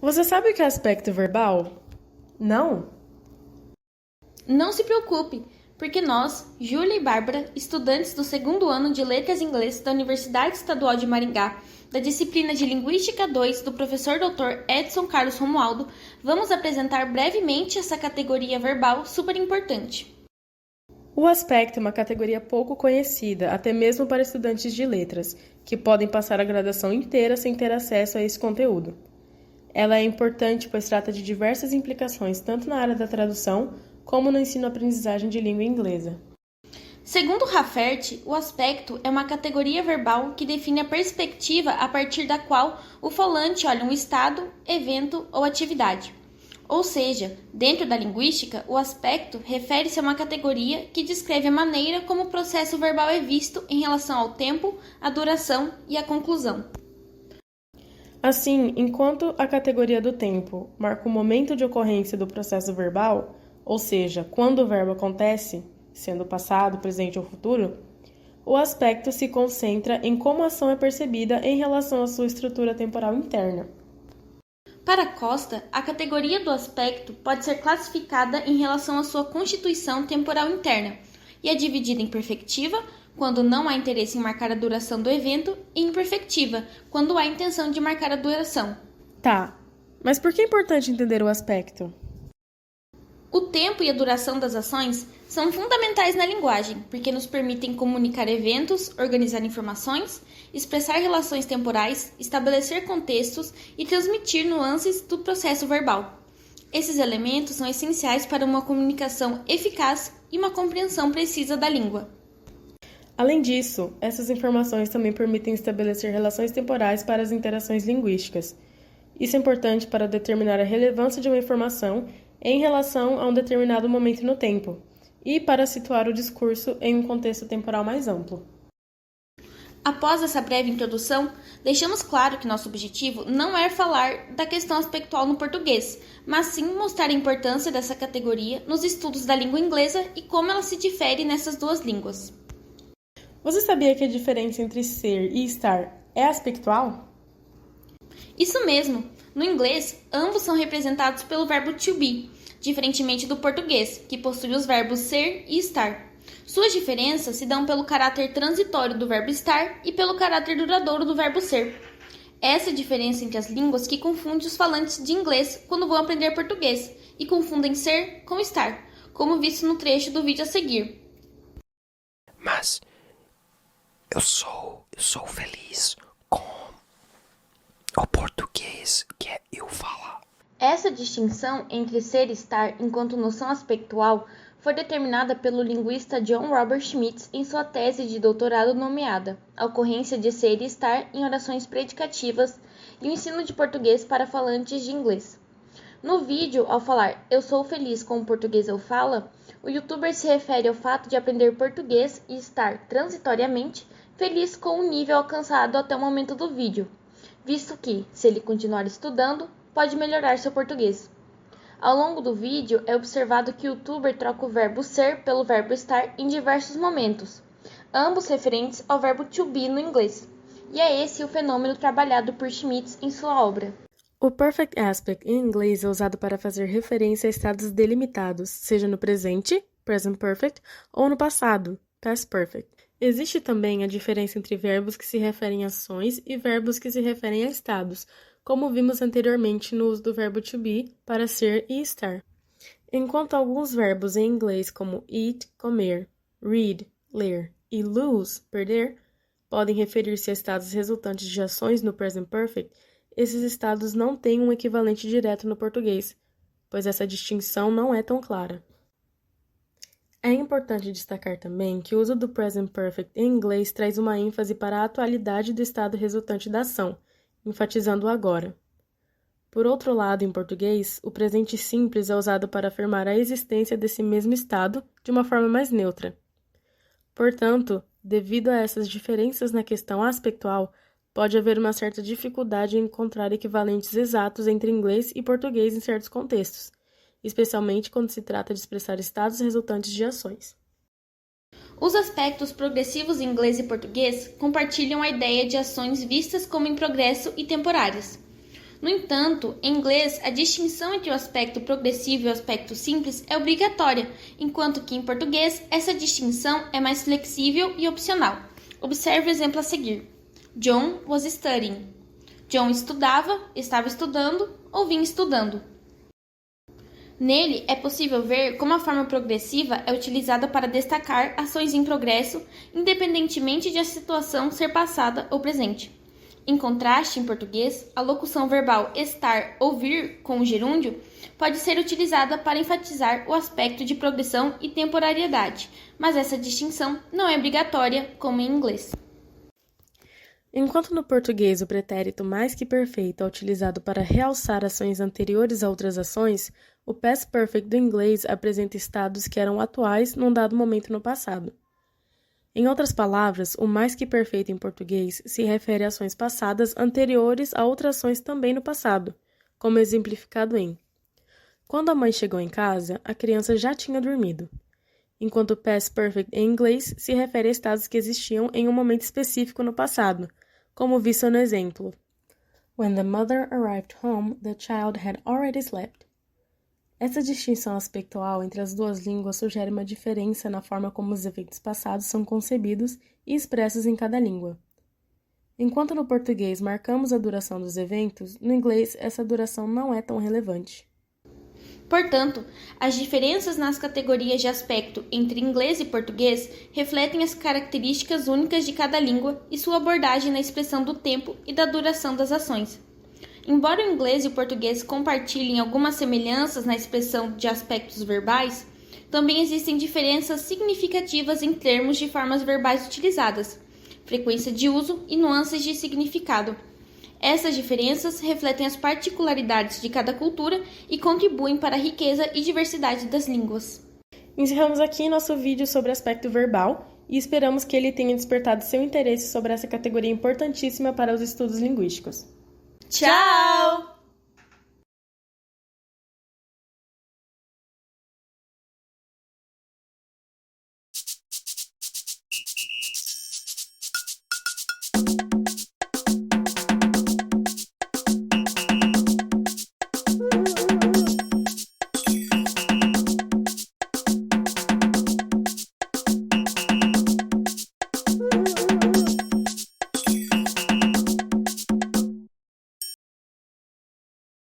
Você sabe o que é aspecto verbal? Não? Não se preocupe, porque nós, Júlia e Bárbara, estudantes do segundo ano de Letras em Inglês da Universidade Estadual de Maringá, da disciplina de Linguística 2 do professor Dr. Edson Carlos Romualdo, vamos apresentar brevemente essa categoria verbal super importante. O aspecto é uma categoria pouco conhecida, até mesmo para estudantes de letras, que podem passar a graduação inteira sem ter acesso a esse conteúdo. Ela é importante pois trata de diversas implicações tanto na área da tradução como no ensino-aprendizagem de língua inglesa. Segundo Rafferty, o aspecto é uma categoria verbal que define a perspectiva a partir da qual o falante olha um estado, evento ou atividade. Ou seja, dentro da linguística, o aspecto refere-se a uma categoria que descreve a maneira como o processo verbal é visto em relação ao tempo, à duração e à conclusão. Assim, enquanto a categoria do tempo marca o momento de ocorrência do processo verbal, ou seja, quando o verbo acontece, sendo passado, presente ou futuro, o aspecto se concentra em como a ação é percebida em relação à sua estrutura temporal interna. Para Costa, a categoria do aspecto pode ser classificada em relação à sua constituição temporal interna e é dividida em perfectiva, quando não há interesse em marcar a duração do evento, e imperfectiva, quando há intenção de marcar a duração. Tá, mas por que é importante entender o aspecto? O tempo e a duração das ações são fundamentais na linguagem, porque nos permitem comunicar eventos, organizar informações, expressar relações temporais, estabelecer contextos e transmitir nuances do processo verbal. Esses elementos são essenciais para uma comunicação eficaz e uma compreensão precisa da língua. Além disso, essas informações também permitem estabelecer relações temporais para as interações linguísticas. Isso é importante para determinar a relevância de uma informação em relação a um determinado momento no tempo e para situar o discurso em um contexto temporal mais amplo. Após essa breve introdução, deixamos claro que nosso objetivo não é falar da questão aspectual no português, mas sim mostrar a importância dessa categoria nos estudos da língua inglesa e como ela se difere nessas duas línguas. Você sabia que a diferença entre ser e estar é aspectual? Isso mesmo! No inglês, ambos são representados pelo verbo to be, diferentemente do português, que possui os verbos ser e estar. Suas diferenças se dão pelo caráter transitório do verbo estar e pelo caráter duradouro do verbo ser. Essa é a diferença entre as línguas que confunde os falantes de inglês quando vão aprender português e confundem ser com estar, como visto no trecho do vídeo a seguir. Mas eu sou feliz com o português que é eu falar. Essa distinção entre ser e estar enquanto noção aspectual foi determinada pelo linguista John Robert Schmitz em sua tese de doutorado nomeada A ocorrência de ser e estar em orações predicativas e o ensino de português para falantes de inglês. No vídeo, ao falar "Eu sou feliz com o português eu falo", o youtuber se refere ao fato de aprender português e estar, transitoriamente, feliz com o nível alcançado até o momento do vídeo, visto que, se ele continuar estudando, pode melhorar seu português. Ao longo do vídeo, é observado que o youtuber troca o verbo ser pelo verbo estar em diversos momentos, ambos referentes ao verbo to be no inglês. E é esse o fenômeno trabalhado por Schmitz em sua obra. O perfect aspect em inglês é usado para fazer referência a estados delimitados, seja no presente, present perfect, ou no passado, past perfect. Existe também a diferença entre verbos que se referem a ações e verbos que se referem a estados, como vimos anteriormente no uso do verbo to be para ser e estar. Enquanto alguns verbos em inglês como eat, comer, read, ler e lose, perder, podem referir-se a estados resultantes de ações no present perfect, esses estados não têm um equivalente direto no português, pois essa distinção não é tão clara. É importante destacar também que o uso do present perfect em inglês traz uma ênfase para a atualidade do estado resultante da ação, enfatizando o agora. Por outro lado, em português, o presente simples é usado para afirmar a existência desse mesmo estado de uma forma mais neutra. Portanto, devido a essas diferenças na questão aspectual, pode haver uma certa dificuldade em encontrar equivalentes exatos entre inglês e português em certos contextos, especialmente quando se trata de expressar estados resultantes de ações. Os aspectos progressivos em inglês e português compartilham a ideia de ações vistas como em progresso e temporárias. No entanto, em inglês, a distinção entre o aspecto progressivo e o aspecto simples é obrigatória, enquanto que em português essa distinção é mais flexível e opcional. Observe o exemplo a seguir. John was studying. John estudava, estava estudando ou vinha estudando. Nele, é possível ver como a forma progressiva é utilizada para destacar ações em progresso, independentemente de a situação ser passada ou presente. Em contraste, em português, a locução verbal estar ou vir com o gerúndio pode ser utilizada para enfatizar o aspecto de progressão e temporariedade, mas essa distinção não é obrigatória, como em inglês. Enquanto no português o pretérito mais que perfeito é utilizado para realçar ações anteriores a outras ações, o past perfect do inglês apresenta estados que eram atuais num dado momento no passado. Em outras palavras, o mais que perfeito em português se refere a ações passadas anteriores a outras ações também no passado, como exemplificado em: quando a mãe chegou em casa, a criança já tinha dormido. Enquanto o past perfect em inglês se refere a estados que existiam em um momento específico no passado, como visto no exemplo. When the mother arrived home, the child had already slept. Essa distinção aspectual entre as duas línguas sugere uma diferença na forma como os eventos passados são concebidos e expressos em cada língua. Enquanto no português marcamos a duração dos eventos, no inglês essa duração não é tão relevante. Portanto, as diferenças nas categorias de aspecto entre inglês e português refletem as características únicas de cada língua e sua abordagem na expressão do tempo e da duração das ações. Embora o inglês e o português compartilhem algumas semelhanças na expressão de aspectos verbais, também existem diferenças significativas em termos de formas verbais utilizadas, frequência de uso e nuances de significado. Essas diferenças refletem as particularidades de cada cultura e contribuem para a riqueza e diversidade das línguas. Encerramos aqui nosso vídeo sobre aspecto verbal e esperamos que ele tenha despertado seu interesse sobre essa categoria importantíssima para os estudos linguísticos. Tchau!